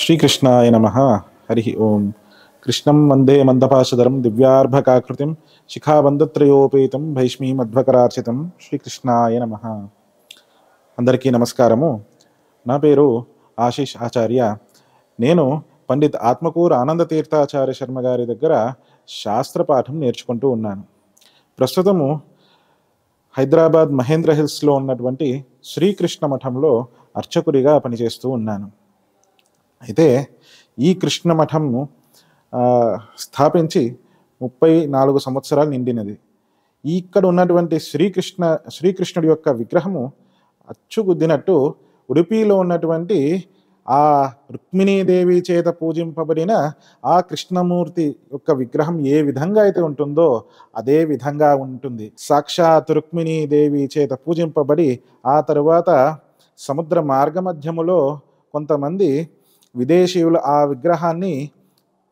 శ్రీకృష్ణాయ నమః. హరి ఓం. కృష్ణం వందే మందపాశధరం దివ్యార్భకాకృతిం శిఖాబంధత్రయోపేతం భైష్మీమధ్వకరార్చితం. శ్రీకృష్ణాయ నమః. అందరికీ నమస్కారము. నా పేరు ఆశీష్ ఆచార్య. నేను పండిత్ ఆత్మకూరు ఆనంద తీర్థాచార్య శర్మ గారి దగ్గర శాస్త్రపాఠం నేర్చుకుంటూ ఉన్నాను. ప్రస్తుతము హైదరాబాద్ మహేంద్ర హిల్స్లో ఉన్నటువంటి శ్రీకృష్ణ మఠంలో అర్చకుడిగా పనిచేస్తూ ఉన్నాను. అయితే ఈ కృష్ణ మఠంను స్థాపించి 34 సంవత్సరాలు నిండినది. ఇక్కడ ఉన్నటువంటి శ్రీకృష్ణుడి యొక్క విగ్రహము అచ్చుగుద్దినట్టు ఉడుపిలో ఉన్నటువంటి ఆ రుక్మిణీదేవి చేత పూజింపబడిన ఆ కృష్ణమూర్తి యొక్క విగ్రహం ఏ విధంగా అయితే ఉంటుందో అదే విధంగా ఉంటుంది. సాక్షాత్ రుక్మిణీదేవి చేత పూజింపబడి ఆ తరువాత సముద్ర మార్గమధ్యములో కొంతమంది విదేశీయులు ఆ విగ్రహాన్ని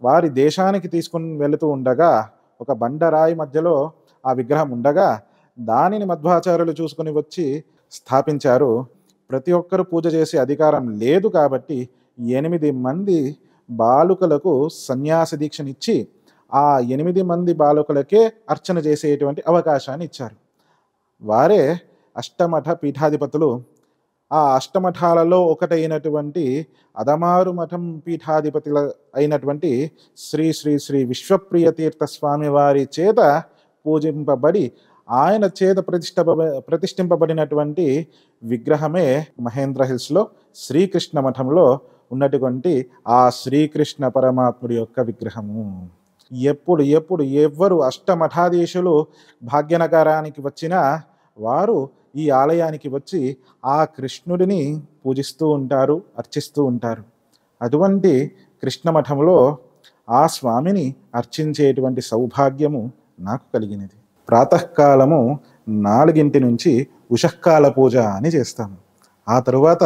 వారి దేశానికి తీసుకుని వెళుతూ ఉండగా ఒక బండరాయి మధ్యలో ఆ విగ్రహం ఉండగా దానిని మధ్వాచార్యులు చూసుకుని వచ్చి స్థాపించారు. ప్రతి ఒక్కరు పూజ చేసే అధికారం లేదు కాబట్టి 8 మంది బాలుకలకు సన్యాస దీక్షనిచ్చి ఆ 8 మంది బాలుకలకే అర్చన చేసేటువంటి అవకాశాన్ని ఇచ్చారు. వారే అష్టమఠ పీఠాధిపతులు. ఆ అష్టమఠాలలో ఒకటైనటువంటి అదమారు మఠం పీఠాధిపతుల అయినటువంటి శ్రీ శ్రీ శ్రీ విశ్వప్రియ తీర్థ స్వామి వారి చేత పూజింపబడి ఆయన చేత ప్రతిష్ఠింపబడినటువంటి విగ్రహమే మహేంద్ర హిల్స్లో శ్రీకృష్ణ మఠంలో ఉన్నటువంటి ఆ శ్రీకృష్ణ పరమాత్ముడి యొక్క విగ్రహము. ఎప్పుడు ఎవ్వరు అష్టమఠాధీశులు భాగ్యనగరానికి వచ్చినా వారు ఈ ఆలయానికి వచ్చి ఆ కృష్ణుడిని పూజిస్తూ ఉంటారు, అర్చిస్తూ ఉంటారు. అటువంటి కృష్ణమఠంలో ఆ స్వామిని అర్చించేటువంటి సౌభాగ్యము నాకు కలిగినది. ప్రాతకాలము 4 నుంచి ఉషఃకాల పూజ అని చేస్తాము. ఆ తరువాత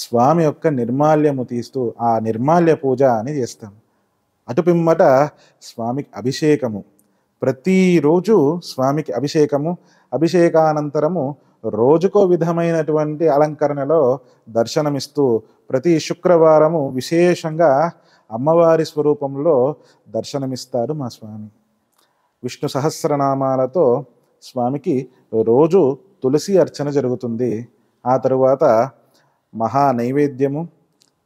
స్వామి యొక్క నిర్మాల్యము తీస్తూ ఆ నిర్మాల్య పూజ అని చేస్తాము. అటుపిమ్మట స్వామికి అభిషేకము. ప్రతిరోజు స్వామికి అభిషేకానంతరము రోజుకో విధమైనటువంటి అలంకరణలో దర్శనమిస్తూ ప్రతి శుక్రవారము విశేషంగా అమ్మవారి స్వరూపంలో దర్శనమిస్తారు మా స్వామి. విష్ణు సహస్రనామాలతో స్వామికి రోజు తులసి అర్చన జరుగుతుంది. ఆ తరువాత మహా నైవేద్యము,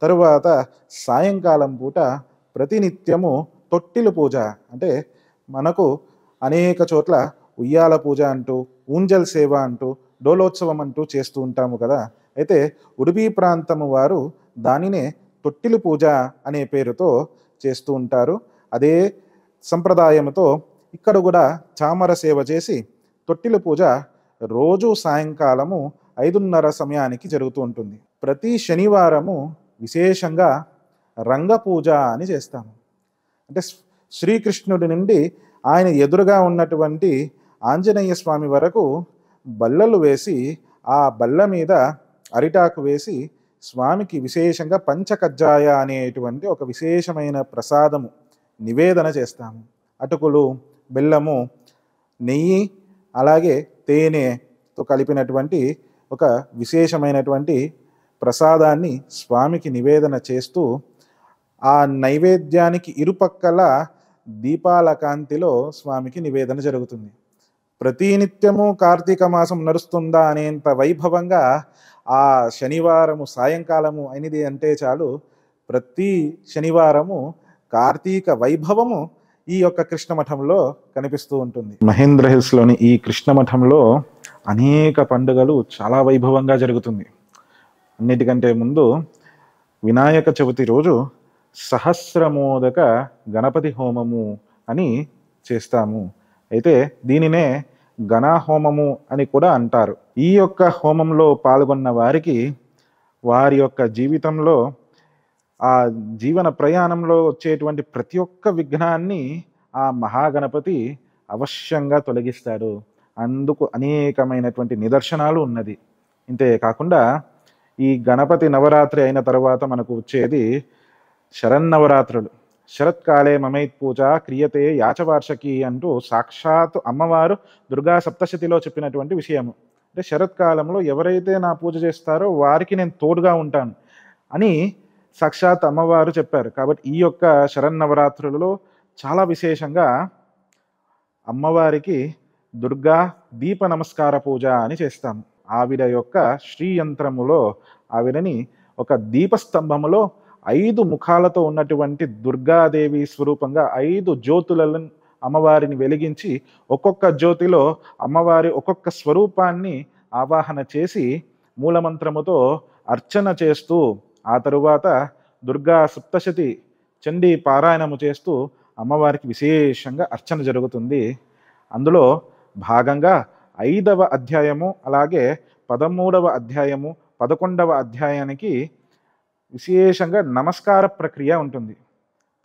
తరువాత సాయంకాలం పూట ప్రతినిత్యము తొట్టిల పూజ. అంటే మనకు అనేక చోట్ల ఉయ్యాల పూజ అంటూ, ఊంజల్ సేవ అంటూ, డోలోత్సవం అంటూ చేస్తూ ఉంటాము కదా. అయితే ఉడుపి ప్రాంతము వారు దానినే తొట్టిల పూజ అనే పేరుతో చేస్తూ ఉంటారు. అదే సంప్రదాయంతో ఇక్కడ కూడా చామర సేవ చేసి తొట్టిల పూజ రోజు సాయంకాలము 5:30 సమయానికి జరుగుతూ ఉంటుంది. ప్రతి శనివారము విశేషంగా రంగ పూజ అని చేస్తాము. అంటే శ్రీకృష్ణుడి నుండి ఆయన ఎదురుగా ఉన్నటువంటి ఆంజనేయ స్వామి వరకు బల్లలు వేసి ఆ బల్ల మీద అరిటాకు వేసి స్వామికి విశేషంగా పంచకజ్జాయ అనేటువంటి ఒక విశేషమైన ప్రసాదము నివేదన చేస్తాము. అటుకులు, బెల్లము, నెయ్యి, అలాగే తేనెతో కలిపినటువంటి ఒక విశేషమైనటువంటి ప్రసాదాన్ని స్వామికి నివేదన చేస్తూ ఆ నైవేద్యానికి ఇరుపక్కల దీపాల కాంతిలో స్వామికి నివేదన జరుగుతుంది. ప్రతినిత్యము కార్తీక మాసం నడుస్తుందా అనేంత వైభవంగా ఆ శనివారము సాయంకాలము అయినది అంటే చాలు, ప్రతి శనివారము కార్తీక వైభవము ఈ యొక్క కృష్ణమఠంలో కనిపిస్తూ ఉంటుంది. మహేంద్ర హిల్స్లోని ఈ కృష్ణమఠంలో అనేక పండుగలు చాలా వైభవంగా జరుగుతుంది. అన్నిటికంటే ముందు వినాయక చవితి రోజు సహస్రమోదక గణపతి హోమము అని చేస్తాము. అయితే దీనినే గణహోమము అని కూడా అంటారు. ఈ యొక్క హోమంలో పాల్గొన్న వారికి వారి యొక్క జీవితంలో ఆ జీవన ప్రయాణంలో వచ్చేటువంటి ప్రతి ఒక్క విఘ్నాన్ని ఆ మహాగణపతి అవశ్యంగా తొలగిస్తాడు. అందుకు అనేకమైనటువంటి నిదర్శనాలు ఉన్నది. ఇంతే కాకుండా ఈ గణపతి నవరాత్రి అయిన తర్వాత మనకు వచ్చేది శరన్నవరాత్రులు. శరత్కాలే మమైత్ పూజ క్రియతే యాచవార్షకి అంటూ సాక్షాత్ అమ్మవారు దుర్గా సప్తశతిలో చెప్పినటువంటి విషయము. అంటే శరత్కాలంలో ఎవరైతే నా పూజ చేస్తారో వారికి నేను తోడుగా ఉంటాను అని సాక్షాత్ అమ్మవారు చెప్పారు. కాబట్టి ఈ యొక్క శరన్నవరాత్రులలో చాలా విశేషంగా అమ్మవారికి దుర్గా దీప నమస్కార పూజ అని చేస్తాము. ఆవిడ యొక్క శ్రీయంత్రములో ఆవిడని ఒక దీపస్తంభములో 5 ముఖాలతో ఉన్నటువంటి దుర్గాదేవి స్వరూపంగా 5 జ్యోతులను అమ్మవారిని వెలిగించి ఒక్కొక్క జ్యోతిలో అమ్మవారి ఒక్కొక్క స్వరూపాన్ని ఆవాహన చేసి మూలమంత్రముతో అర్చన చేస్తూ ఆ తరువాత దుర్గా సప్తశతి చండీ పారాయణము చేస్తూ అమ్మవారికి విశేషంగా అర్చన జరుగుతుంది. అందులో భాగంగా 5వ అధ్యాయము అలాగే 13వ అధ్యాయము 11వ అధ్యాయానికి విశేషంగా నమస్కార ప్రక్రియ ఉంటుంది.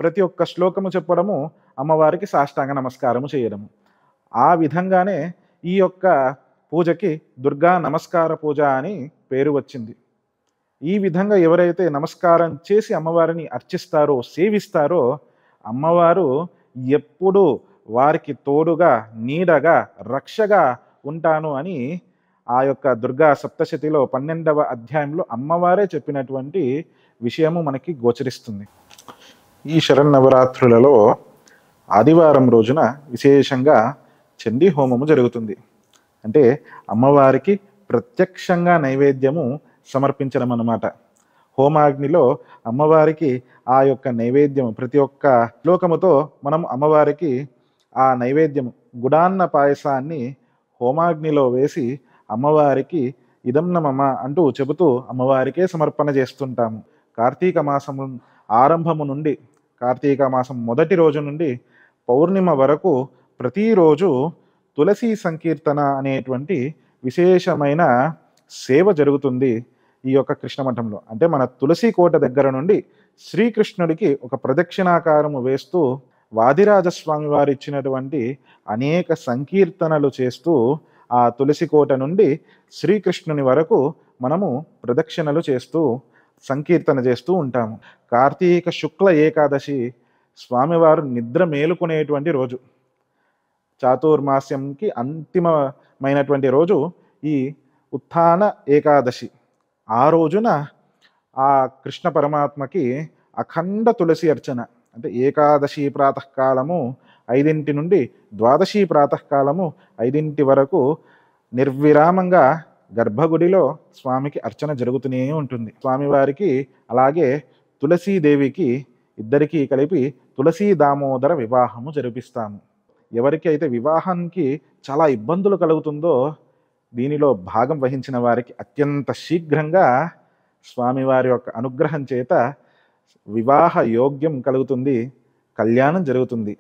ప్రతి ఒక్క శ్లోకము చెప్పడము అమ్మవారికి సాష్టాంగ నమస్కారము చేయడము. ఆ విధంగానే ఈ యొక్క పూజకి దుర్గా నమస్కార పూజ అని పేరు వచ్చింది. ఈ విధంగా ఎవరైతే నమస్కారం చేసి అమ్మవారిని అర్చిస్తారో సేవిస్తారో అమ్మవారు ఎప్పుడు వారికి తోడుగా నీడగా రక్షగా ఉంటాను అని ఆ యొక్క దుర్గా సప్తశతిలో 12వ అధ్యాయంలో అమ్మవారే చెప్పినటువంటి విషయము మనకి గోచరిస్తుంది. ఈ శరన్నవరాత్రులలో ఆదివారం రోజున విశేషంగా చండీ హోమము జరుగుతుంది. అంటే అమ్మవారికి ప్రత్యక్షంగా నైవేద్యము సమర్పించడం అన్నమాట. హోమాగ్నిలో అమ్మవారికి ఆ యొక్క నైవేద్యము ప్రతి ఒక్క శ్లోకముతో మనం అమ్మవారికి ఆ నైవేద్యము గుడాన్న పాయసాన్ని హోమాగ్నిలో వేసి అమ్మవారికి ఇదం నమః అంటూ చెబుతూ అమ్మవారికే సమర్పణ చేస్తుంటాము. కార్తీక మాసము ఆరంభము నుండి కార్తీక మాసం మొదటి రోజు నుండి పౌర్ణిమ వరకు ప్రతిరోజు తులసి సంకీర్తన అనేటువంటి విశేషమైన సేవ జరుగుతుంది ఈ యొక్క కృష్ణమఠంలో. అంటే మన తులసి కోట దగ్గర నుండి శ్రీకృష్ణుడికి ఒక ప్రదక్షిణాకారము వేస్తూ వాదిరాజస్వామి వారు ఇచ్చినటువంటి అనేక సంకీర్తనలు చేస్తూ ఆ తులసి కోట నుండి శ్రీకృష్ణుని వరకు మనము ప్రదక్షిణలు చేస్తూ సంకీర్తన చేస్తూ ఉంటాము. కార్తీక శుక్ల ఏకాదశి స్వామివారు నిద్ర మేలుకునేటువంటి రోజు. చాతుర్మాస్యంకి అంతిమమైనటువంటి రోజు ఈ ఉత్థాన ఏకాదశి. ఆ రోజున ఆ కృష్ణ పరమాత్మకి అఖండ తులసి అర్చన. అంటే ఏకాదశి ప్రాతకాలము 5 నుండి ద్వాదశి ప్రాతకాలము 5 వరకు నిర్విరామంగా గర్భగుడిలో స్వామికి అర్చన జరుగుతూనే ఉంటుంది. స్వామివారికి అలాగే తులసీదేవికి ఇద్దరికీ కలిపి తులసీ దామోదర వివాహము జరిపిస్తాము. ఎవరికి అయితే వివాహానికి చాలా ఇబ్బందులు కలుగుతుందో దీనిలో భాగం వహించిన వారికి అత్యంత శీఘ్రంగా స్వామివారి యొక్క అనుగ్రహం చేత వివాహ యోగ్యం కలుగుతుంది, కళ్యాణం జరుగుతుంది.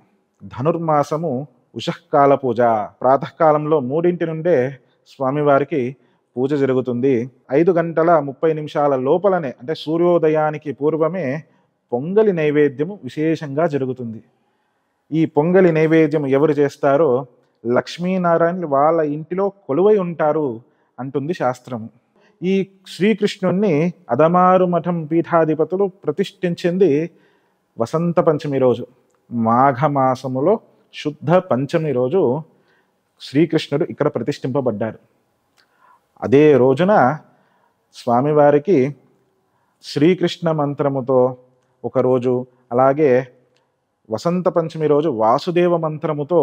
ధనుర్మాసము ఉషఃకాల పూజ. ప్రాతకాలంలో 3 నుండే స్వామివారికి పూజ జరుగుతుంది. 5:30 లోపలనే అంటే సూర్యోదయానికి పూర్వమే పొంగలి నైవేద్యము విశేషంగా జరుగుతుంది. ఈ పొంగలి నైవేద్యం ఎవరు చేస్తారో లక్ష్మీనారాయణులు వాళ్ళ ఇంటిలో కొలువై ఉంటారు అంటుంది శాస్త్రము. ఈ శ్రీకృష్ణుణ్ణి అదమారు మఠం పీఠాధిపతులు ప్రతిష్ఠించింది వసంత పంచమి రోజు. మాఘమాసములో శుద్ధ పంచమి రోజు శ్రీకృష్ణుడు ఇక్కడ ప్రతిష్ఠింపబడ్డారు. అదే రోజున స్వామివారికి శ్రీకృష్ణ మంత్రముతో ఒకరోజు, అలాగే వసంత పంచమి రోజు వాసుదేవ మంత్రముతో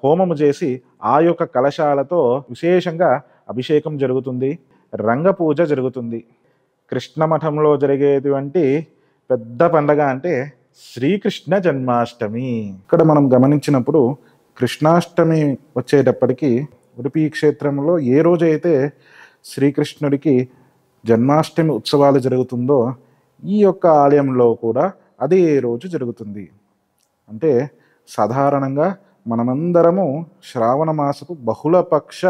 హోమము చేసి ఆ యొక్క కలశాలతో విశేషంగా అభిషేకం జరుగుతుంది, రంగపూజ జరుగుతుంది. కృష్ణమఠంలో జరిగేటువంటి పెద్ద పండగ అంటే శ్రీకృష్ణ జన్మాష్టమి. ఇక్కడ మనం గమనించినప్పుడు కృష్ణాష్టమి వచ్చేటప్పటికి ఉడుపి క్షేత్రంలో ఏ రోజైతే శ్రీకృష్ణుడికి జన్మాష్టమి ఉత్సవాలు జరుగుతుందో ఈ యొక్క ఆలయంలో కూడా అదే రోజు జరుగుతుంది. అంటే సాధారణంగా మనమందరము శ్రావణ మాసపు బహుళపక్ష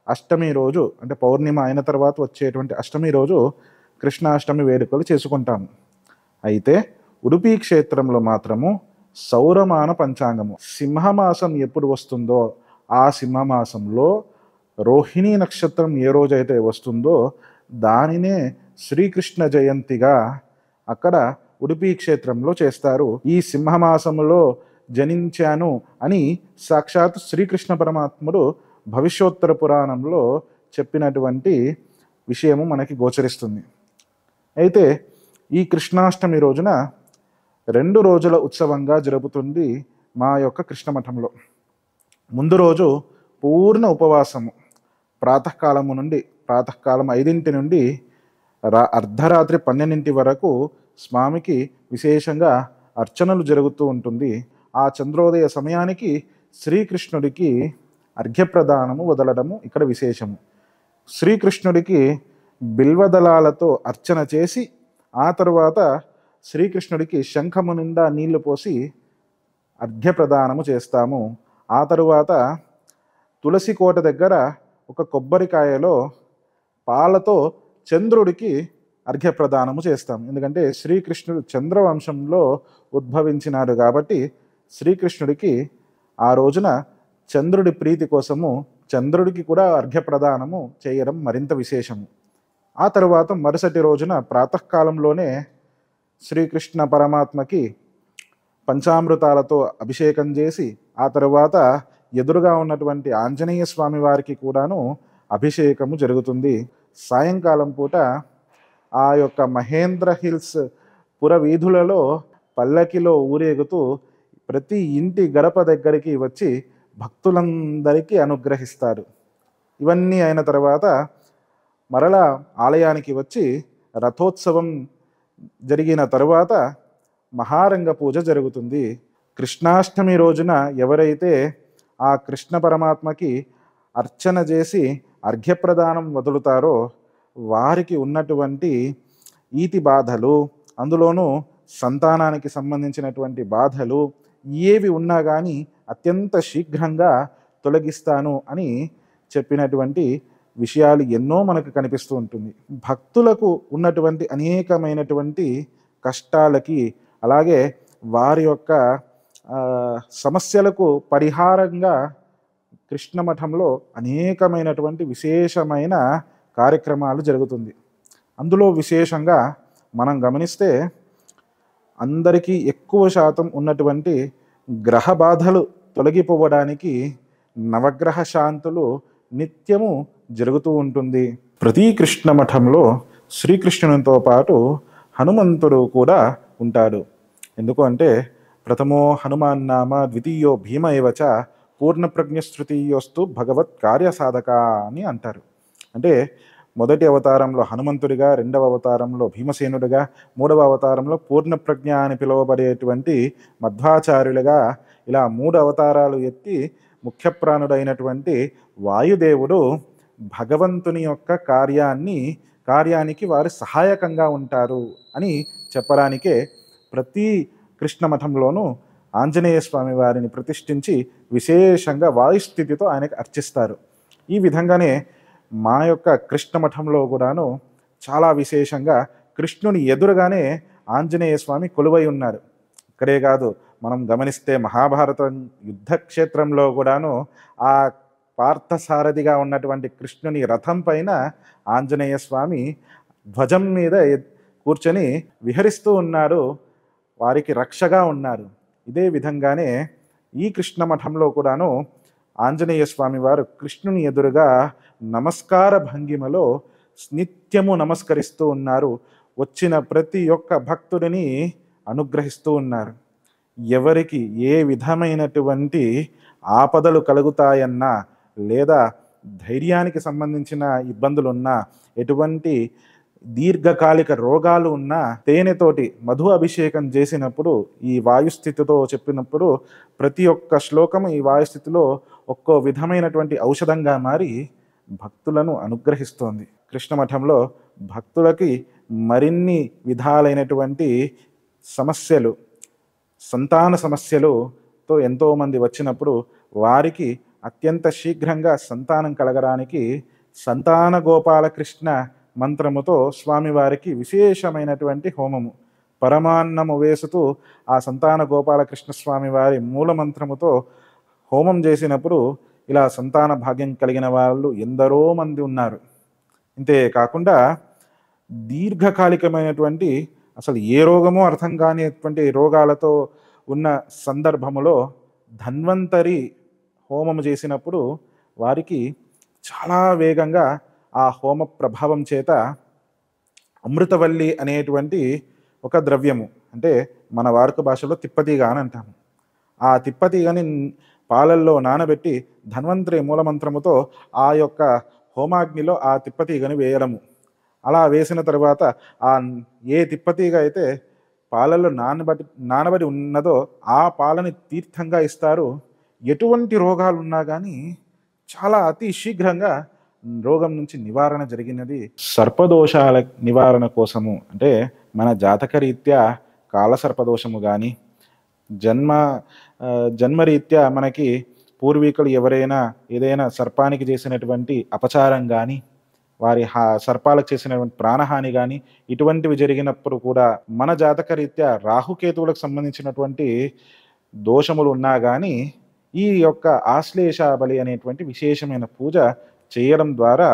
అష్టమి రోజు అంటే పౌర్ణిమ అయిన తర్వాత వచ్చేటువంటి అష్టమి రోజు కృష్ణాష్టమి వేడుకలు చేసుకుంటాము. అయితే ఉడుపి క్షేత్రంలో మాత్రము సౌరమాన పంచాంగము సింహమాసం ఎప్పుడు వస్తుందో ఆ సింహమాసంలో రోహిణీ నక్షత్రం ఏ రోజైతే వస్తుందో దానినే శ్రీకృష్ణ జయంతిగా అక్కడ ఉడుపి క్షేత్రంలో చేస్తారు. ఈ సింహమాసములో జనించాను అని సాక్షాత్ శ్రీకృష్ణ పరమాత్ముడు భవిష్యోత్తర పురాణంలో చెప్పినటువంటి విషయము మనకి గోచరిస్తుంది. అయితే ఈ కృష్ణాష్టమి రోజున 2 రోజుల ఉత్సవంగా జరుగుతుంది మా యొక్క కృష్ణమఠంలో. ముందు రోజు పూర్ణ ఉపవాసము, ప్రాతకాలం 5 నుండి అర్ధరాత్రి 12 వరకు స్వామికి విశేషంగా అర్చనలు జరుగుతూ ఉంటుంది. ఆ చంద్రోదయ సమయానికి శ్రీకృష్ణుడికి అర్ఘ్యప్రదానము వదలడము ఇక్కడ విశేషము. శ్రీకృష్ణుడికి బిల్వదళాలతో అర్చన చేసి ఆ తరువాత శ్రీకృష్ణుడికి శంఖము నిండా నీళ్లు పోసి అర్ఘ్యప్రదానము చేస్తాము. ఆ తరువాత తులసి కోట దగ్గర ఒక కొబ్బరికాయలో పాలతో చంద్రుడికి అర్ఘ్యప్రదానము చేస్తాం. ఎందుకంటే శ్రీకృష్ణుడు చంద్రవంశంలో ఉద్భవించినాడు కాబట్టి శ్రీకృష్ణుడికి ఆ రోజున చంద్రుడి ప్రీతి కోసము చంద్రుడికి కూడా అర్ఘ్యప్రదానము చేయడం మరింత విశేషము. ఆ తరువాత మరుసటి రోజున ప్రాతకాలంలోనే శ్రీకృష్ణ పరమాత్మకి పంచామృతాలతో అభిషేకం చేసి ఆ తరువాత ఎదురుగా ఉన్నటువంటి ఆంజనేయ స్వామి వారికి కూడాను అభిషేకము జరుగుతుంది. సాయంకాలం పూట ఆ యొక్క మహేంద్ర హిల్స్ పుర వీధులలో పల్లకిలో ఊరేగుతూ ప్రతి ఇంటి గడప దగ్గరికి వచ్చి భక్తులందరికీ అనుగ్రహిస్తారు. ఇవన్నీ అయిన తర్వాత మరలా ఆలయానికి వచ్చి రథోత్సవం జరిగిన తరువాత మహారంగ పూజ జరుగుతుంది. కృష్ణాష్టమి రోజున ఎవరైతే ఆ కృష్ణ పరమాత్మకి అర్చన చేసి అర్ఘ్యప్రదానం వదులుతారో వారికి ఉన్నటువంటి ఈతి బాధలు, అందులోనూ సంతానానికి సంబంధించినటువంటి బాధలు ఏవి ఉన్నా కానీ అత్యంత శీఘ్రంగా తొలగిస్తాను అని చెప్పినటువంటి విషయాలు ఎన్నో మనకు కనిపిస్తూ ఉంటుంది. భక్తులకు ఉన్నటువంటి అనేకమైనటువంటి కష్టాలకి, అలాగే వారి యొక్క సమస్యలకు పరిహారంగా కృష్ణమఠంలో అనేకమైనటువంటి విశేషమైన కార్యక్రమాలు జరుగుతుంది. అందులో విశేషంగా మనం గమనిస్తే అందరికీ ఎక్కువ శాతం ఉన్నటువంటి గ్రహ బాధలు తొలగిపోవడానికి నవగ్రహ శాంతులు నిత్యము జరుగుతూ ఉంటుంది. ప్రతి కృష్ణమఠంలో శ్రీకృష్ణునితో పాటు హనుమంతుడు కూడా ఉంటాడు. ఎందుకు అంటే ప్రథమో హనుమాన్ నామ ద్వితీయో భీమ ఏవచ పూర్ణప్రజ్ఞస్తృతీయోస్తు భగవత్ కార్యసాధక అని అంటారు. అంటే మొదటి అవతారంలో హనుమంతుడిగా, రెండవ అవతారంలో భీమసేనుడిగా, మూడవ అవతారంలో పూర్ణప్రజ్ఞ అని పిలువబడేటువంటి మధ్వాచార్యులుగా ఇలా 3 అవతారాలు ఎత్తి ముఖ్యప్రాణుడైనటువంటి వాయుదేవుడు భగవంతుని యొక్క కార్యానికి వారు సహాయకంగా ఉంటారు అని చెప్పడానికే ప్రతి కృష్ణమఠంలోనూ ఆంజనేయ స్వామి వారిని ప్రతిష్ఠించి విశేషంగా వాయుస్థితితో ఆయనకు అర్చిస్తారు. ఈ విధంగానే మా యొక్క కృష్ణమఠంలో కూడాను చాలా విశేషంగా కృష్ణుని ఎదురుగానే ఆంజనేయ స్వామి కొలువై ఉన్నారు. ఇక్కడే కాదు, మనం గమనిస్తే మహాభారతం యుద్ధక్షేత్రంలో కూడాను ఆ పార్థసారథిగా ఉన్నటువంటి కృష్ణుని రథం పైన ఆంజనేయ స్వామి ధ్వజం మీద కూర్చొని విహరిస్తూ ఉన్నారు, వారికి రక్షగా ఉన్నారు. ఇదే విధంగానే ఈ కృష్ణమఠంలో కూడాను ఆంజనేయ స్వామి వారు కృష్ణుని ఎదురుగా నమస్కార భంగిమలో నిత్యము నమస్కరిస్తూ ఉన్నారు. వచ్చిన ప్రతి ఒక్క భక్తుడిని అనుగ్రహిస్తూ ఉన్నారు. ఎవరికి ఏ విధమైనటువంటి ఆపదలు కలుగుతాయన్నా, లేదా ధైర్యానికి సంబంధించిన ఇబ్బందులున్నా, ఎటువంటి దీర్ఘకాలిక రోగాలు ఉన్నా తేనెతోటి మధు అభిషేకం చేసినప్పుడు, ఈ వాయుస్థితితో చెప్పినప్పుడు ప్రతి ఒక్క శ్లోకము ఈ వాయుస్థితిలో ఒక్కో విధమైనటువంటి ఔషధంగా మారి భక్తులను అనుగ్రహిస్తోంది. కృష్ణమఠంలో భక్తులకి మరిన్ని విధాలైనటువంటి సమస్యలు, సంతాన సమస్యలుతో ఎంతోమంది వచ్చినప్పుడు వారికి అత్యంత శీఘ్రంగా సంతానం కలగడానికి సంతాన గోపాలకృష్ణ మంత్రముతో స్వామివారికి విశేషమైనటువంటి హోమము, పరమాన్నము వేసుతూ ఆ సంతాన గోపాలకృష్ణ స్వామి వారి మూలమంత్రముతో హోమం చేసినప్పుడు ఇలా సంతాన భాగ్యం కలిగిన వాళ్ళు ఎందరో మంది ఉన్నారు. ఇంతే కాకుండా దీర్ఘకాలికమైనటువంటి అసలు ఏ రోగమో అర్థం కానిటువంటి రోగాలతో ఉన్న సందర్భములో ధన్వంతరి హోమము చేసినప్పుడు వారికి చాలా వేగంగా ఆ హోమ ప్రభావం చేత అమృతవల్లి అనేటువంటి ఒక ద్రవ్యము, అంటే మన వాడుక భాషలో తిప్పతీగ అని అంటాము. ఆ తిప్పతీగని పాలల్లో నానబెట్టి ధన్వంతరి మూలమంత్రముతో ఆ యొక్క హోమాగ్నిలో ఆ తిప్పతీగని వేయడము. అలా వేసిన తర్వాత ఆ ఏ తిప్పతీగ అయితే పాలల్లో నానబడి ఉన్నదో ఆ పాలని తీర్థంగా ఇస్తారు. ఎటువంటి రోగాలు ఉన్నా కానీ చాలా అతి శీఘ్రంగా రోగం నుంచి నివారణ జరిగినది. సర్పదోషాల నివారణ కోసము అంటే మన జాతకరీత్యా కాలసర్పదోషము కానీ జన్మరీత్యా మనకి పూర్వీకులు ఎవరైనా ఏదైనా సర్పానికి చేసినటువంటి అపచారం కానీ వారి సర్పాలకు చేసినటువంటి ప్రాణహాని కానీ ఇటువంటివి జరిగినప్పుడు కూడా మన జాతకరీత్యా రాహుకేతువులకు సంబంధించినటువంటి దోషములు ఉన్నా కానీ ఈ యొక్క ఆశ్లేష బలి అనేటువంటి విశేషమైన పూజ చేయడం ద్వారా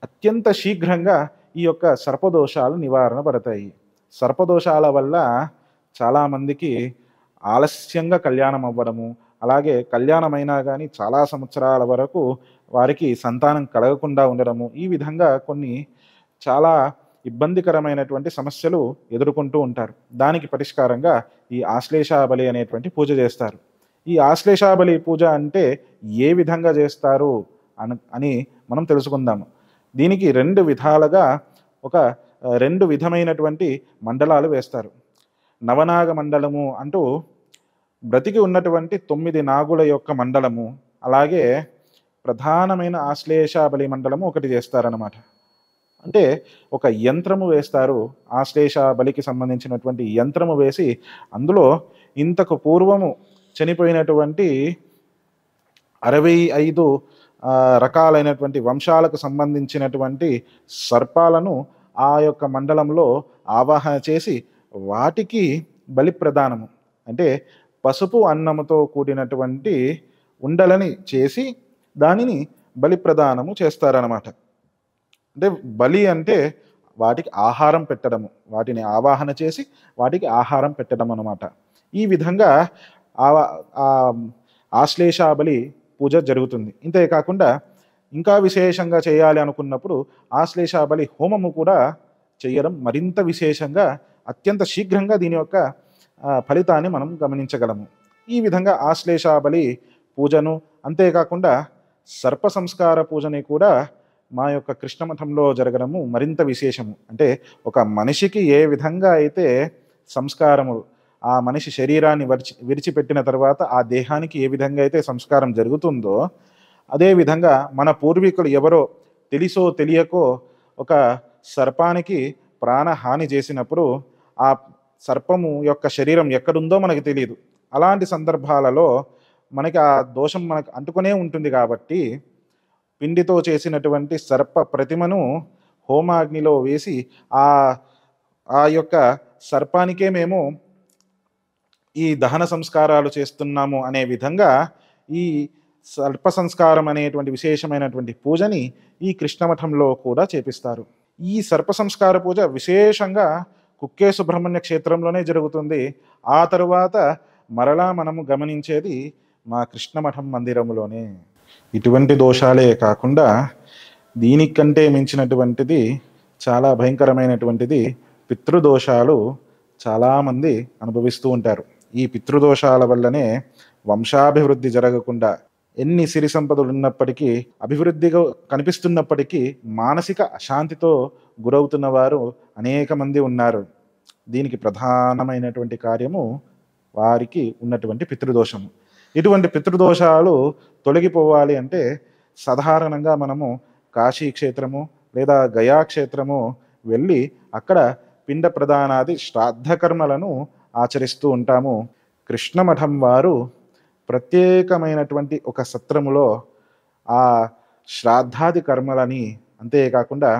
అత్యంత శీఘ్రంగా ఈ యొక్క సర్పదోషాలు నివారణ పడతాయి. సర్పదోషాల వల్ల చాలామందికి ఆలస్యంగా కళ్యాణం అవ్వడము, అలాగే కళ్యాణమైనా కానీ చాలా సంవత్సరాల వరకు వారికి సంతానం కలగకుండా ఉండడము, ఈ విధంగా కొన్ని చాలా ఇబ్బందికరమైనటువంటి సమస్యలు ఎదుర్కొంటూ ఉంటారు. దానికి పరిష్కారంగా ఈ ఆశ్లేష బలి అనేటువంటి పూజ చేస్తారు. ఈ ఆశ్లేష బలి పూజ అంటే ఏ విధంగా చేస్తారు అని మనం తెలుసుకుందాము. దీనికి రెండు విధాలుగా రెండు విధమైనటువంటి మండలాలు వేస్తారు. నవనాగ మండలము అంటూ బ్రతికి ఉన్నటువంటి 9 నాగుల యొక్క మండలము, అలాగే ప్రధానమైన ఆశ్లేష బలి మండలము ఒకటి చేస్తారనమాట. అంటే ఒక యంత్రము వేస్తారు. ఆశ్లేష బలికి సంబంధించినటువంటి యంత్రము వేసి అందులో ఇంతకు పూర్వము చనిపోయినటువంటి 65 రకాలైనటువంటి వంశాలకు సంబంధించినటువంటి సర్పాలను ఆ యొక్క మండలంలో ఆవాహన చేసి వాటికి బలి ప్రదానము అంటే పసుపు అన్నముతో కూడినటువంటి ఉండలని చేసి దానిని బలి ప్రదానము చేస్తారనమాట. అంటే బలి అంటే వాటికి ఆహారం పెట్టడము, వాటిని ఆవాహన చేసి వాటికి ఆహారం పెట్టడం అనమాట. ఈ విధంగా ఆశ్లేష బలి పూజ జరుగుతుంది. ఇంతే కాకుండా ఇంకా విశేషంగా చేయాలి అనుకున్నప్పుడు ఆశ్లేష బలి హోమము కూడా చేయడం మరింత విశేషంగా అత్యంత శీఘ్రంగా దీని యొక్క ఫలితాన్ని మనం గమనించగలము. ఈ విధంగా ఆశ్లేష బలి పూజను, అంతేకాకుండా సర్ప సంస్కార పూజని కూడా మా యొక్క కృష్ణమఠంలో జరగడము మరింత విశేషము. అంటే ఒక మనిషికి ఏ విధంగా అయితే సంస్కారములు ఆ మనిషి శరీరాన్ని విడిచిపెట్టిన తర్వాత ఆ దేహానికి ఏ విధంగా అయితే సంస్కారం జరుగుతుందో అదేవిధంగా మన పూర్వీకులు ఎవరో తెలిసో తెలియకో ఒక సర్పానికి ప్రాణహాని చేసినప్పుడు ఆ సర్పము యొక్క శరీరం ఎక్కడుందో మనకు తెలియదు. అలాంటి సందర్భాలలో మనకి ఆ దోషం మనకు అంటుకునే ఉంటుంది. కాబట్టి పిండితో చేసినటువంటి సర్ప ప్రతిమను హోమాగ్నిలో వేసి ఆ యొక్క సర్పానికే మేము ఈ దహన సంస్కారాలు చేస్తున్నాము అనే విధంగా ఈ సర్ప సంస్కారం అనేటువంటి విశేషమైనటువంటి పూజని ఈ కృష్ణమఠంలో కూడా చేపిస్తారు. ఈ సర్ప సంస్కార పూజ విశేషంగా కుక్కే సుబ్రహ్మణ్య క్షేత్రంలోనే జరుగుతుంది. ఆ తరువాత మరలా మనము గమనించేది మా కృష్ణమఠం మందిరంలోనే. ఇటువంటి దోషాలే కాకుండా దీనికంటే మించినటువంటిది చాలా భయంకరమైనటువంటిది పితృదోషాలు చాలామంది అనుభవిస్తూ ఉంటారు. ఈ పితృదోషాల వల్లనే వంశాభివృద్ధి జరగకుండా ఎన్ని సిరి సంపదలు ఉన్నప్పటికీ అభివృద్ధిగా కనిపిస్తున్నప్పటికీ మానసిక అశాంతితో గురవుతున్న వారు అనేక మంది ఉన్నారు. దీనికి ప్రధానమైనటువంటి కార్యము వారికి ఉన్నటువంటి పితృదోషము. ఇటువంటి పితృదోషాలు తొలగిపోవాలి అంటే సాధారణంగా మనము కాశీ క్షేత్రము లేదా గయా క్షేత్రము వెళ్ళి అక్కడ పిండ ప్రదానాది శ్రాద్ధ కర్మలను ఆచరిస్తూ ఉంటాము. కృష్ణమఠం వారు ప్రత్యేకమైనటువంటి ఒక సత్రములో ఆ శ్రాద్ధాది కర్మలని, అంతేకాకుండా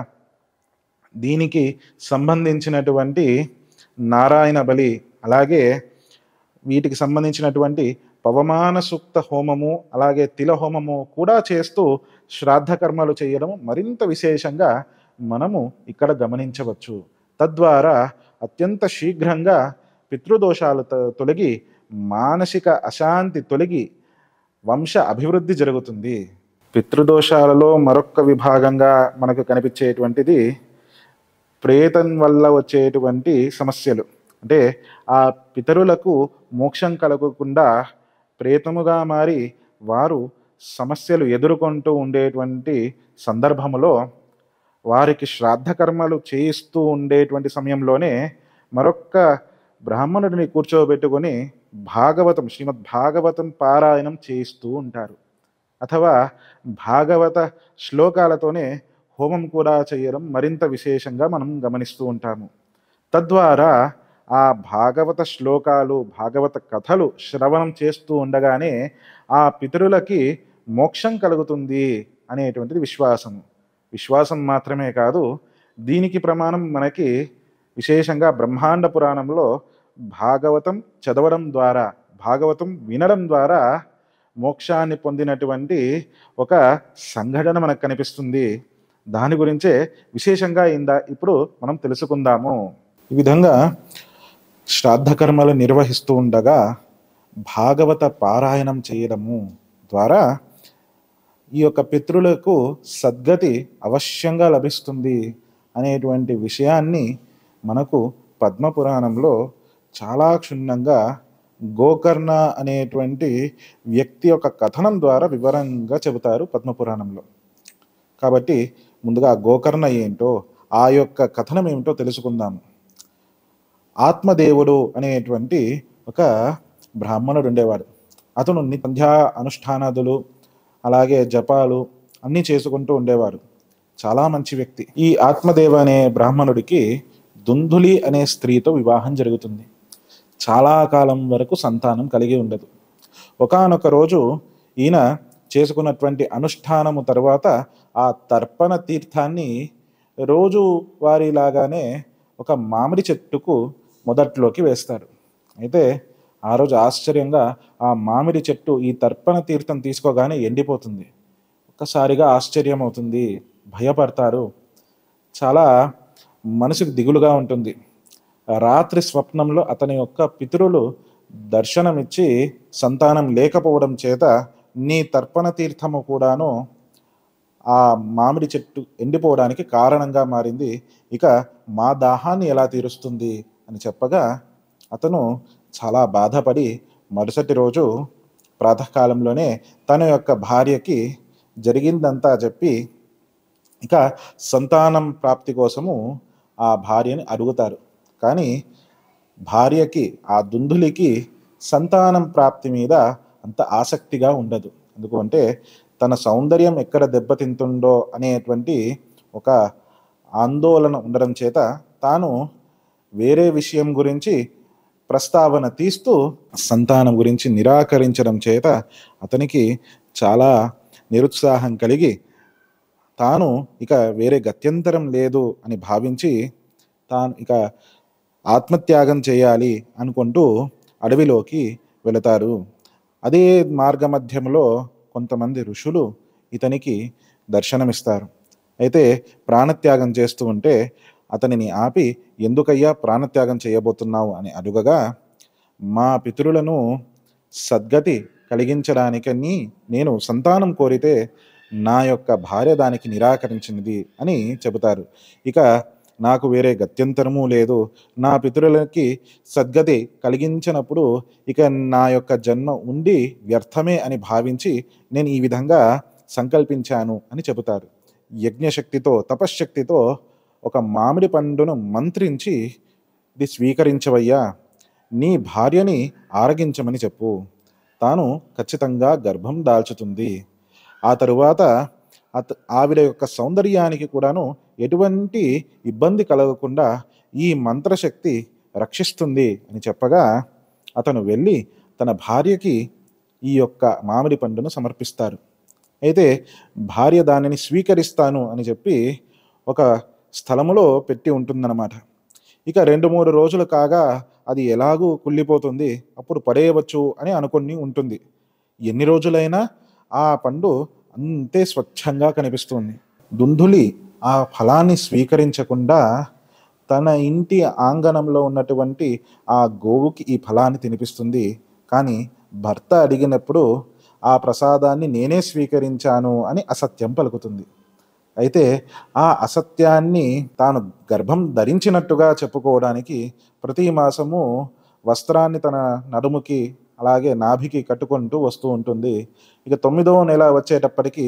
దీనికి సంబంధించినటువంటి నారాయణ బలి, అలాగే వీటికి సంబంధించినటువంటి పవమాన సూక్త హోమము, అలాగే తిల హోమము కూడా చేస్తూ శ్రాద్ధ కర్మలు చేయడం మరింత విశేషంగా మనము ఇక్కడ గమనించవచ్చు. తద్వారా అత్యంత శీఘ్రంగా పితృదోషాలు తొలగి మానసిక అశాంతి తొలగి వంశ అభివృద్ధి జరుగుతుంది. పితృదోషాలలో మరొక విభాగంగా మనకు కనిపించేటువంటిది ప్రేతం వల్ల వచ్చేటువంటి సమస్యలు, అంటే ఆ పితరులకు మోక్షం కలగకుండా ప్రేతముగా మారి వారు సమస్యలు ఎదుర్కొంటూ ఉండేటువంటి సందర్భములో వారికి శ్రాద్ధ కర్మలు చేయిస్తూ ఉండేటువంటి సమయంలోనే మరొక్క బ్రాహ్మణుడిని కూర్చోబెట్టుకొని భాగవతం, శ్రీమద్ భాగవతం పారాయణం చేయిస్తూ ఉంటారు. అథవా భాగవత శ్లోకాలతోనే హోమం కూడా చేయడం మరింత విశేషంగా మనం గమనిస్తూ ఉంటాము. తద్వారా ఆ భాగవత శ్లోకాలు, భాగవత కథలు శ్రవణం చేస్తూ ఉండగానే ఆ పితరులకి మోక్షం కలుగుతుంది అనేటువంటిది విశ్వాసం మాత్రమే కాదు, దీనికి ప్రమాణం మనకి విశేషంగా బ్రహ్మాండ పురాణంలో భాగవతం చదవడం ద్వారా, భాగవతం వినడం ద్వారా మోక్షాన్ని పొందినటువంటి ఒక సంఘటన మనకు కనిపిస్తుంది. దాని గురించే విశేషంగా ఇప్పుడు మనం తెలుసుకుందాము. ఈ విధంగా శ్రాద్ధ కర్మలు నిర్వహిస్తూ ఉండగా భాగవత పారాయణం చేయడము ద్వారా ఈ యొక్క పితృలకు సద్గతి అవశ్యంగా లభిస్తుంది అనేటువంటి విషయాన్ని మనకు పద్మపురాణంలో చాలా క్షుణ్ణంగా గోకర్ణ అనేటువంటి వ్యక్తి యొక్క కథనం ద్వారా వివరంగా చెబుతారు పద్మపురాణంలో. కాబట్టి ముందుగా గోకర్ణ ఏంటో, ఆ యొక్క కథనం ఏమిటో తెలుసుకుందాము. ఆత్మదేవుడు అనేటువంటి ఒక బ్రాహ్మణుడు ఉండేవాడు. అతను సంధ్యా అనుష్ఠానాదులు అలాగే జపాలు అన్నీ చేసుకుంటూ ఉండేవాడు. చాలా మంచి వ్యక్తి. ఈ ఆత్మదేవ అనే బ్రాహ్మణుడికి దుందులి అనే స్త్రీతో వివాహం జరుగుతుంది. చాలా కాలం వరకు సంతానం కలిగి ఉండదు. ఒకానొక రోజు ఈయన చేసుకున్నటువంటి అనుష్ఠానము తర్వాత ఆ తర్పణ తీర్థాన్ని రోజు వారిలాగానే ఒక మామిడి చెట్టుకు మొదట్లోకి వేస్తాడు. అయితే ఆ రోజు ఆశ్చర్యంగా ఆ మామిడి చెట్టు ఈ తర్పణ తీర్థం తీసుకోగానే ఎండిపోతుంది. ఒక్కసారిగా ఆశ్చర్యం అవుతుంది, భయపడతారు, చాలా మనసుకు దిగులుగా ఉంటుంది. రాత్రి స్వప్నంలో అతని యొక్క పితరులు దర్శనమిచ్చి సంతానం లేకపోవడం చేత నీ తర్పణ తీర్థము కూడాను ఆ మామిడి చెట్టు ఎండిపోవడానికి కారణంగా మారింది, ఇక మా దాహాన్ని ఎలా తీరుస్తుంది అని చెప్పగా అతను చాలా బాధపడి మరుసటి రోజు ప్రాతకాలంలోనే తన యొక్క భార్యకి జరిగిందంతా చెప్పి ఇక సంతానం ప్రాప్తి కోసము ఆ భార్యని అడుగుతారు. కానీ భార్యకి, ఆ దుందులికి సంతానం ప్రాప్తి మీద అంత ఆసక్తిగా ఉండదు. ఎందుకంటే తన సౌందర్యం ఎక్కడ దెబ్బతింటుందో అనేటువంటి ఒక ఆందోళన ఉండడం చేత తాను వేరే విషయం గురించి ప్రస్తావన తీస్తూ సంతానం గురించి నిరాకరించడం చేత అతనికి చాలా నిరుత్సాహం కలిగి తాను ఇక వేరే గత్యంతరం లేదు అని భావించి తాను ఇక ఆత్మత్యాగం చేయాలి అనుకుంటూ అడవిలోకి వెళతారు. అదే మార్గమధ్యంలో కొంతమంది ఋషులు ఇతనికి దర్శనమిస్తారు. అయితే ప్రాణత్యాగం చేస్తూ ఉంటే అతనిని ఆపి, ఎందుకయ్యా ప్రాణత్యాగం చేయబోతున్నావు అని అడుగగా, మా పితరులను సద్గతి కలిగించడానికని నేను సంతానం కోరితే నా యొక్క భార్య దానికి నిరాకరించినది అని చెబుతారు. ఇక నాకు వేరే గత్యంతరము లేదు, నా పితరులకి సద్గతి కలిగించినప్పుడు ఇక నా యొక్క జన్మ ఉండి వ్యర్థమే అని భావించి నేను ఈ విధంగా సంకల్పించాను అని చెబుతారు. యజ్ఞశక్తితో, తపశ్శక్తితో ఒక మామిడి పండును మంత్రించి, ఇది స్వీకరించవయ్యా, నీ భార్యని ఆరగించమని చెప్పు, తాను ఖచ్చితంగా గర్భం దాల్చుతుంది, ఆ తరువాత ఆవిడ యొక్క సౌందర్యానికి కూడాను ఎటువంటి ఇబ్బంది కలగకుండా ఈ మంత్రశక్తి రక్షిస్తుంది అని చెప్పగా అతను వెళ్ళి తన భార్యకి ఈ యొక్క మామిడి పండును సమర్పిస్తారు. అయితే భార్య దానిని స్వీకరిస్తాను అని చెప్పి ఒక స్థలములో పెట్టి ఉంటుందన్నమాట. ఇక 2-3 రోజులు కాగా అది ఎలాగూ కుళ్ళిపోతుంది, అప్పుడు పడేయవచ్చు అని అనుకుని ఉంటుంది. ఎన్ని రోజులైనా ఆ పండు అంతే స్వచ్ఛంగా కనిపిస్తుంది. దుందులి ఆ ఫలాన్ని స్వీకరించకుండా తన ఇంటి ఆంగణంలో ఉన్నటువంటి ఆ గోవుకి ఈ ఫలాన్ని తినిపిస్తుంది. కానీ భర్త అడిగినప్పుడు ఆ ప్రసాదాన్ని నేనే స్వీకరించాను అని అసత్యం పలుకుతుంది. అయితే ఆ అసత్యాన్ని తాను గర్భం ధరించినట్టుగా చెప్పుకోవడానికి ప్రతి మాసము వస్త్రాన్ని తన నడుముకి అలాగే నాభికి కట్టుకుంటూ వస్తూ ఉంటుంది. ఇక 9వ నెల వచ్చేటప్పటికి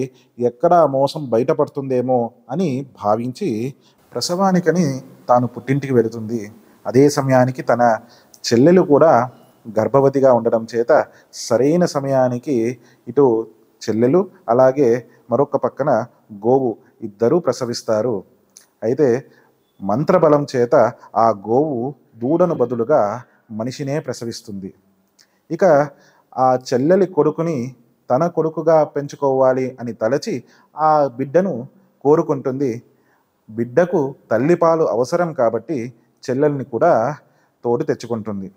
ఎక్కడ మోసం బయటపడుతుందేమో అని భావించి ప్రసవానికని తాను పుట్టింటికి వెళుతుంది. అదే సమయానికి తన చెల్లెలు కూడా గర్భవతిగా ఉండడం చేత సరైన సమయానికి ఇటు చెల్లెలు అలాగే మరొక పక్కన గోవు ఇద్దరూ ప్రసవిస్తారు. అయితే మంత్రబలం చేత ఆ గోవు దూడను బదులుగా మనిషినే ప్రసవిస్తుంది. ఇక ఆ చెల్లెలి కొడుకుని తన కొడుకుగా పెంచుకోవాలి అని తలచి ఆ బిడ్డను కోరుకుంటుంది. బిడ్డకు తల్లిపాలు అవసరం కాబట్టి చెల్లెల్ని కూడా తోడు తెచ్చుకుంటుంది.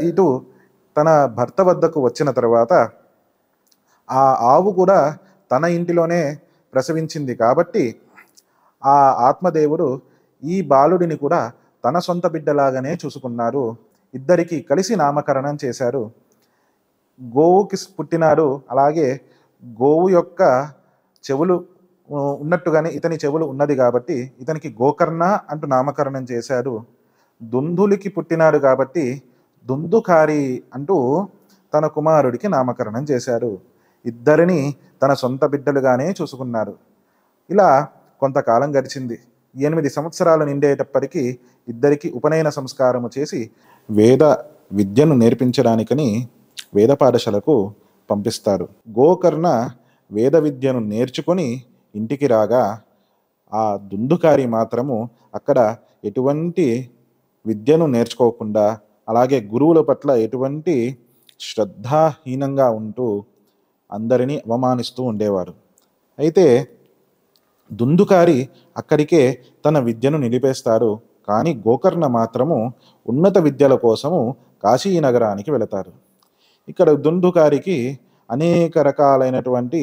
ఇటు తన భర్త వద్దకు వచ్చిన తర్వాత ఆ ఆవు కూడా తన ఇంటిలోనే ప్రసవించింది కాబట్టి ఆ ఆత్మదేవుడు ఈ బాలుడిని కూడా తన సొంత బిడ్డలాగానే చూసుకున్నారు. ఇద్దరికి కలిసి నామకరణం చేశారు. గోవుకి పుట్టినాడు, అలాగే గోవు యొక్క చెవులు ఉన్నట్టుగానే ఇతని చెవులు ఉన్నది కాబట్టి ఇతనికి గోకర్ణ అంటూ నామకరణం చేశాడు. దుందులికి పుట్టినాడు కాబట్టి దుందుకారి అంటూ తన కుమారుడికి నామకరణం చేశారు. ఇద్దరిని తన సొంత బిడ్డలుగానే చూసుకున్నారు. ఇలా కొంతకాలం గడిచింది. 8 సంవత్సరాలు నిండేటప్పటికీ ఇద్దరికి ఉపనయన సంస్కారము చేసి వేద విద్యను నేర్పించడానికని వేద పాఠశాలకు పంపిస్తారు. గోకర్ణ వేద విద్యను నేర్చుకొని ఇంటికి రాగా ఆ దుందుకారి మాత్రము అక్కడ ఎటువంటి విద్యను నేర్చుకోకుండా అలాగే గురువుల పట్ల ఎటువంటి శ్రద్ధాహీనంగా ఉంటూ అందరినీ అవమానిస్తూ ఉండేవారు. అయితే దుందుకారి అక్కడికే తన విద్యను నిలిపేస్తారు. కానీ గోకర్ణ మాత్రము ఉన్నత విద్యల కోసము కాశీ నగరానికి వెళతారు. ఇక్కడ దుందుకారికి అనేక రకాలైనటువంటి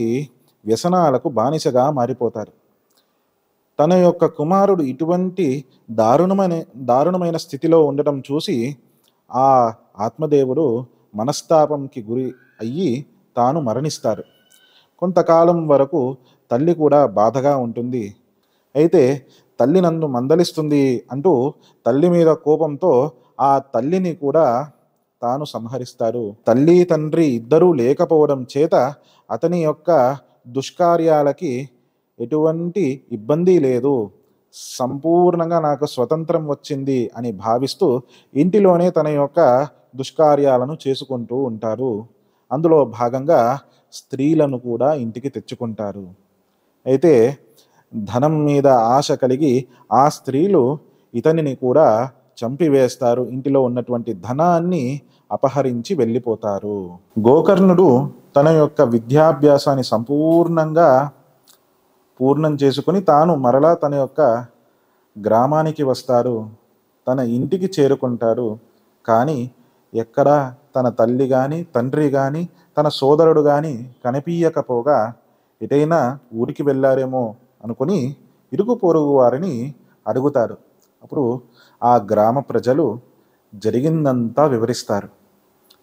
వ్యసనాలకు బానిసగా మారిపోతారు. తన యొక్క కుమారుడు ఇటువంటి దారుణమైన స్థితిలో ఉండటం చూసి ఆ ఆత్మదేవుడు మనస్తాపంకి గురి అయ్యి తాను మరణిస్తారు. కొంతకాలం వరకు తల్లి కూడా బాధగా ఉంటుంది. అయితే తల్లి నన్ను మందలిస్తుంది అంటూ తల్లి మీద కోపంతో ఆ తల్లిని కూడా తాను సంహరిస్తారు. తల్లి తండ్రి ఇద్దరూ లేకపోవడం చేత అతని యొక్క దుష్కార్యాలకి ఎటువంటి ఇబ్బంది లేదు, సంపూర్ణంగా నాకు స్వతంత్రం వచ్చింది అని భావిస్తూ ఇంటిలోనే తన యొక్క దుష్కార్యాలను చేసుకుంటూ ఉంటారు. అందులో భాగంగా స్త్రీలను కూడా ఇంటికి తెచ్చుకుంటారు. అయితే ధనం మీద ఆశ కలిగి ఆ స్త్రీలు ఇతనిని కూడా చంపివేస్తారు. ఇంటిలో ఉన్నటువంటి ధనాన్ని అపహరించి వెళ్ళిపోతారు. గోకర్ణుడు తన యొక్క విద్యాభ్యాసాన్ని సంపూర్ణంగా పూర్ణం చేసుకుని తాను మరలా తన యొక్క గ్రామానికి వస్తారు. తన ఇంటికి చేరుకుంటారు. కానీ ఎక్కడా తన తల్లి కానీ తండ్రి కానీ తన సోదరుడు కానీ కనిపించకపోగా ఎటైనా ఊరికి వెళ్ళారేమో అనుకుని ఇరుగు పొరుగు వారిని అడుగుతారు. అప్పుడు ఆ గ్రామ ప్రజలు జరిగిందంతా వివరిస్తారు.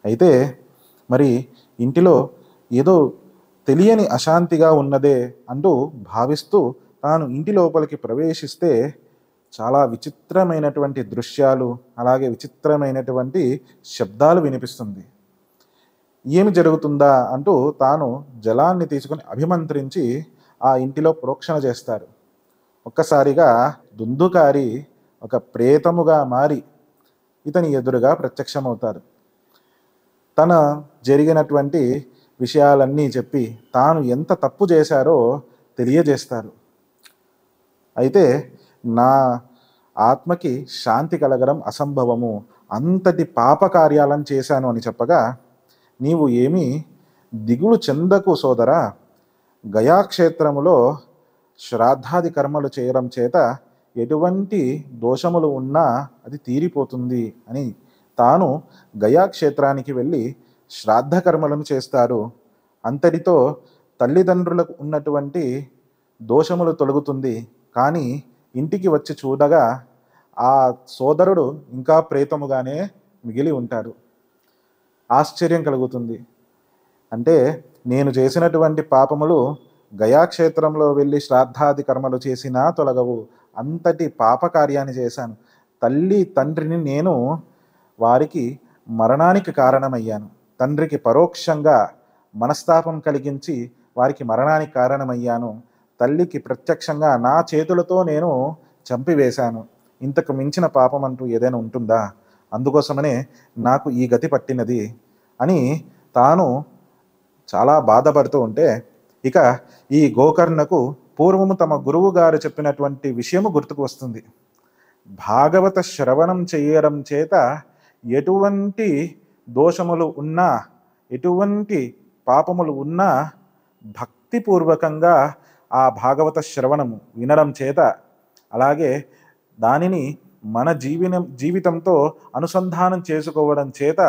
అయితే మరి ఇంటిలో ఏదో తెలియని అశాంతిగా ఉన్నదే అంటూ భావిస్తూ తాను ఇంటి లోపలికి ప్రవేశిస్తే చాలా విచిత్రమైనటువంటి దృశ్యాలు అలాగే విచిత్రమైనటువంటి శబ్దాలు వినిపిస్తుంది. ఏమి జరుగుతుందా అంటూ తాను జలాన్ని తీసుకుని అభిమంత్రించి ఆ ఇంటిలో ప్రోక్షణ చేస్తారు. ఒక్కసారిగా దుందుకారి ఒక ప్రేతముగా మారి ఇతని ఎదురుగా ప్రత్యక్షమవుతారు. తన జరిగినటువంటి విషయాలన్నీ చెప్పి తాను ఎంత తప్పు చేశారో తెలియజేస్తారు. అయితే నా ఆత్మకి శాంతి కలగడం అసంభవము, అంతటి పాపకార్యాలను చేశాను అని చెప్పగా, నీవు ఏమీ దిగులు చెందకు సోదరా, గయాక్షేత్రములో శ్రాద్ధాది కర్మలు చేయడం చేత ఎటువంటి దోషములు ఉన్నా అది తీరిపోతుంది అని తాను గయాక్షేత్రానికి వెళ్ళి శ్రాద్ధ కర్మలను చేస్తారు. అంతటితో తల్లిదండ్రులకు ఉన్నటువంటి దోషములు తొలగుతుంది. కానీ ఇంటికి వచ్చి చూడగా ఆ సోదరుడు ఇంకా ప్రేతముగానే మిగిలి ఉంటారు. ఆశ్చర్యం కలుగుతుంది. అంటే నేను చేసినటువంటి పాపములు గయాక్షేత్రంలో వెళ్ళి శ్రాద్ధాది కర్మలు చేసినా తొలగవు. అంతటి పాపకార్యాన్ని చేశాను. తల్లి తండ్రిని నేను వారికి మరణానికి కారణమయ్యాను. తండ్రికి పరోక్షంగా మనస్తాపం కలిగించి వారికి మరణానికి కారణమయ్యాను. తల్లికి ప్రత్యక్షంగా నా చేతులతో నేను చంపివేశాను. ఇంతకు మించిన పాపం అంటూ ఏదైనా ఉంటుందా? అందుకోసమనే నాకు ఈ గతి పట్టినది అని తాను చాలా బాధపడుతూ ఉంటే, ఇక ఈ గోకర్ణకు పూర్వము తమ గురువు గారు చెప్పినటువంటి విషయము గుర్తుకు వస్తుంది. భాగవత శ్రవణం చేయడం చేత ఎటువంటి దోషములు ఉన్నా, ఎటువంటి పాపములు ఉన్నా భక్తిపూర్వకంగా ఆ భాగవత శ్రవణము వినడం చేత, అలాగే దానిని మన జీవితంతో అనుసంధానం చేసుకోవడం చేత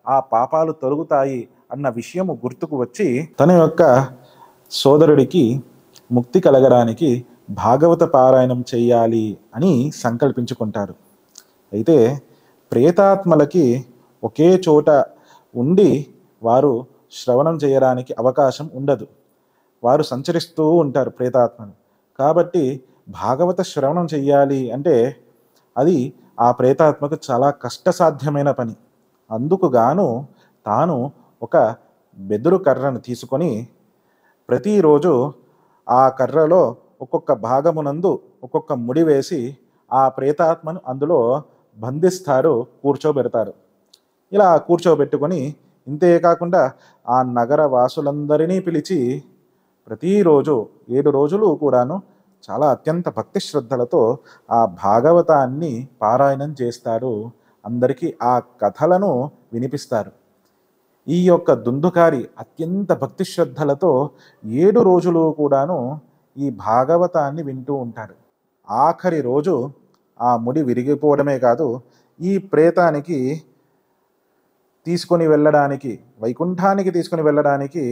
ఆ పాపాలు తొలగుతాయి అన్న విషయము గుర్తుకు వచ్చి తన యొక్క సోదరుడికి ముక్తి కలగడానికి భాగవత పారాయణం చెయ్యాలి అని సంకల్పించుకుంటారు. అయితే ప్రేతాత్మలకి ఒకే చోట ఉండి వారు శ్రవణం చేయడానికి అవకాశం ఉండదు. వారు సంచరిస్తూ ఉంటారు ప్రేతాత్మలు. కాబట్టి భాగవత శ్రవణం చెయ్యాలి అంటే అది ఆ ప్రేతాత్మకు చాలా కష్టసాధ్యమైన పని. అందుకు గాను తాను ఒక బెదురు కర్రను తీసుకొని ప్రతిరోజు ఆ కర్రలో ఒక్కొక్క భాగమునందు ఒక్కొక్క ముడి వేసి ఆ ప్రేతాత్మను అందులో బంధిస్తారు, కూర్చోబెడతారు. ఇలా కూర్చోబెట్టుకొని ఇంతే కాకుండా ఆ నగర వాసులందరినీ పిలిచి ప్రతిరోజు 7 రోజులు కూడాను చాలా అత్యంత భక్తి శ్రద్ధలతో ఆ భాగవతాన్ని పారాయణం చేస్తారు. అందరికీ ఆ కథలను వినిపిస్తారు. ఈ యొక్క దుందుకారి అత్యంత భక్తి శ్రద్ధలతో 7 రోజులు కూడాను ఈ భాగవతాన్ని వింటూ ఉంటాడు. ఆఖరి రోజు ఆ ముడి విరిగిపోవడమే కాదు, ఈ ప్రేతానికి తీసుకొని వెళ్ళడానికి, వైకుంఠానికి తీసుకొని వెళ్ళడానికి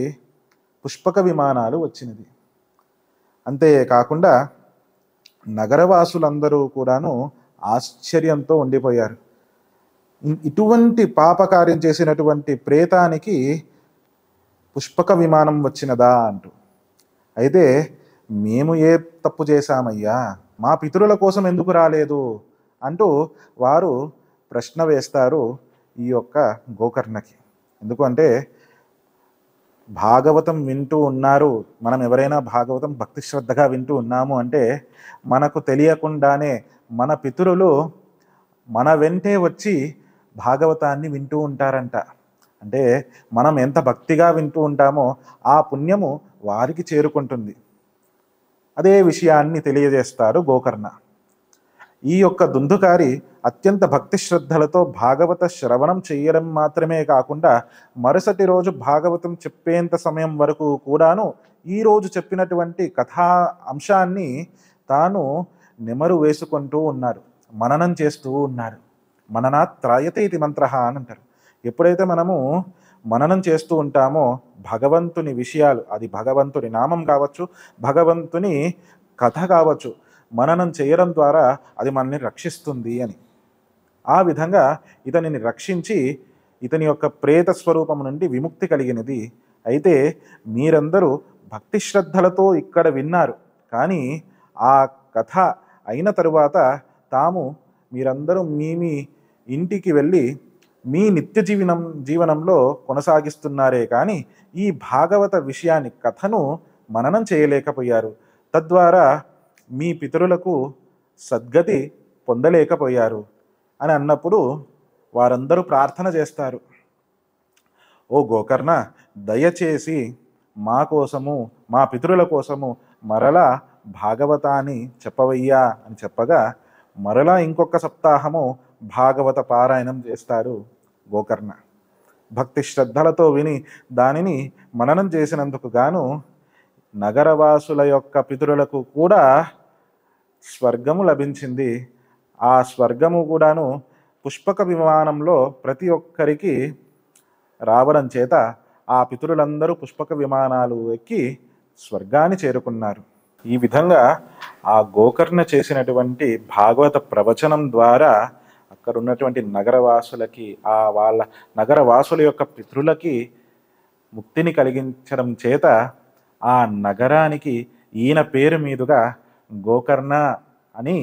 పుష్పక విమానాలు వచ్చినది. అంతేకాకుండా నగరవాసులందరూ కూడాను ఆశ్చర్యంతో ఉండిపోయారు. ఇటువంటి పాపకార్యం చేసినటువంటి ప్రేతానికి పుష్పక విమానం వచ్చినదా అంటూ. అయితే మేము ఏ తప్పు చేశామయ్యా, మా పితరుల కోసం ఎందుకు రాలేదు అంటూ వారు ప్రశ్న వేస్తారు ఈ యొక్క గోకర్ణకి. ఎందుకంటే భాగవతం వింటూ ఉన్నారు, మనం ఎవరైనా భాగవతం భక్తి శ్రద్ధగా వింటూ ఉన్నాము అంటే మనకు తెలియకుండానే మన పితరులు మన వెంటే వచ్చి భాగవతాన్ని వింటూ ఉంటారంట. అంటే మనం ఎంత భక్తిగా వింటూ ఉంటామో ఆ పుణ్యము వారికి చేరుకుంటుంది. అదే విషయాన్ని తెలియజేస్తారు గోకర్ణ. ఈ యొక్క దుందుకారి అత్యంత భక్తి శ్రద్ధలతో భాగవత శ్రవణం చేయడం మాత్రమే కాకుండా మరుసటి రోజు భాగవతం చెప్పేంత సమయం వరకు కూడాను ఈరోజు చెప్పినటువంటి కథా అంశాన్ని తాను నెమరు వేసుకుంటూ ఉన్నారు, మననం చేస్తూ ఉన్నారు. మననాత్ త్రాయతే ఇది మంత్ర అని అంటారు. ఎప్పుడైతే మనము మననం చేస్తూ ఉంటామో భగవంతుని విషయాలు, అది భగవంతుని నామం కావచ్చు, భగవంతుని కథ కావచ్చు, మననం చేయడం ద్వారా అది మనల్ని రక్షిస్తుంది అని. ఆ విధంగా ఇతనిని రక్షించి ఇతని యొక్క ప్రేత స్వరూపం నుండి విముక్తి కలిగినది. అయితే మీరందరూ భక్తి శ్రద్ధలతో ఇక్కడ విన్నారు, కానీ ఆ కథ అయిన తరువాత మీరందరూ మీ ఇంటికి వెళ్ళి మీ నిత్య జీవనంలో కొనసాగిస్తున్నారే కానీ ఈ భాగవత విషయాన్ని, కథను మననం చేయలేకపోయారు. తద్వారా మీ పితరులకు సద్గతి పొందలేకపోయారు అని అన్నప్పుడు వారందరూ ప్రార్థన చేస్తారు, ఓ గోకర్ణ, దయచేసి మా కోసము, మా పితరుల కోసము మరలా భాగవతాన్ని చెప్పవయ్యా అని చెప్పగా మరలా ఇంకొక సప్తాహము భాగవత పారాయణం చేస్తారు గోకర్ణ. భక్తి శ్రద్ధలతో విని దానిని మననం చేసినందుకు గాను నగరవాసుల యొక్క పితరులకు కూడా స్వర్గము లభించింది. ఆ స్వర్గము కూడాను పుష్పక విమానంలో ప్రతి ఒక్కరికి రావడం చేత ఆ పితరులందరూ పుష్పక విమానాలు ఎక్కి స్వర్గాన్ని చేరుకున్నారు. ఈ విధంగా ఆ గోకర్ణ చేసినటువంటి భాగవత ప్రవచనం ద్వారా అక్కడ ఉన్నటువంటి నగరవాసులకి, వాళ్ళ నగరవాసుల యొక్క పితృలకి ముక్తిని కలిగించడం చేత ఆ నగరానికి ఈయన పేరు మీదుగా గోకర్ణ అని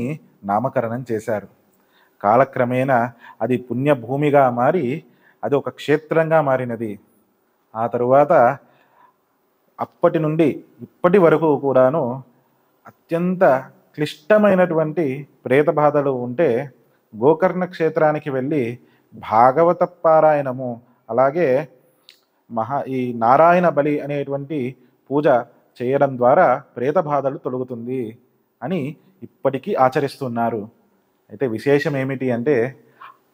నామకరణం చేశారు. కాలక్రమేణా అది పుణ్యభూమిగా మారి అది ఒక క్షేత్రంగా మారినది. ఆ తరువాత అప్పటి నుండి ఇప్పటి వరకు కూడాను అత్యంత క్లిష్టమైనటువంటి ప్రేత బాధలు ఉంటే గోకర్ణ క్షేత్రానికి వెళ్ళి భాగవత పారాయణము, అలాగే ఈ నారాయణ బలి అనేటువంటి పూజ చేయడం ద్వారా ప్రేత బాధలు తొలగుతుంది అని ఇప్పటికీ ఆచరిస్తున్నారు. అయితే విశేషం ఏమిటి అంటే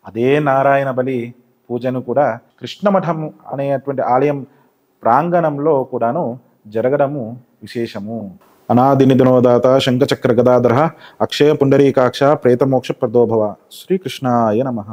అదే నారాయణ బలి పూజను కూడా కృష్ణమఠం అనేటువంటి ఆలయం ప్రాంగణంలో కూడాను జరగడము విశేషము. అనాది నిధనోదాత శంఖచక్ర గదాధర అక్షయ పుండరీకాక్ష ప్రేతమోక్ష ప్రదోభవ. శ్రీకృష్ణాయ నమః.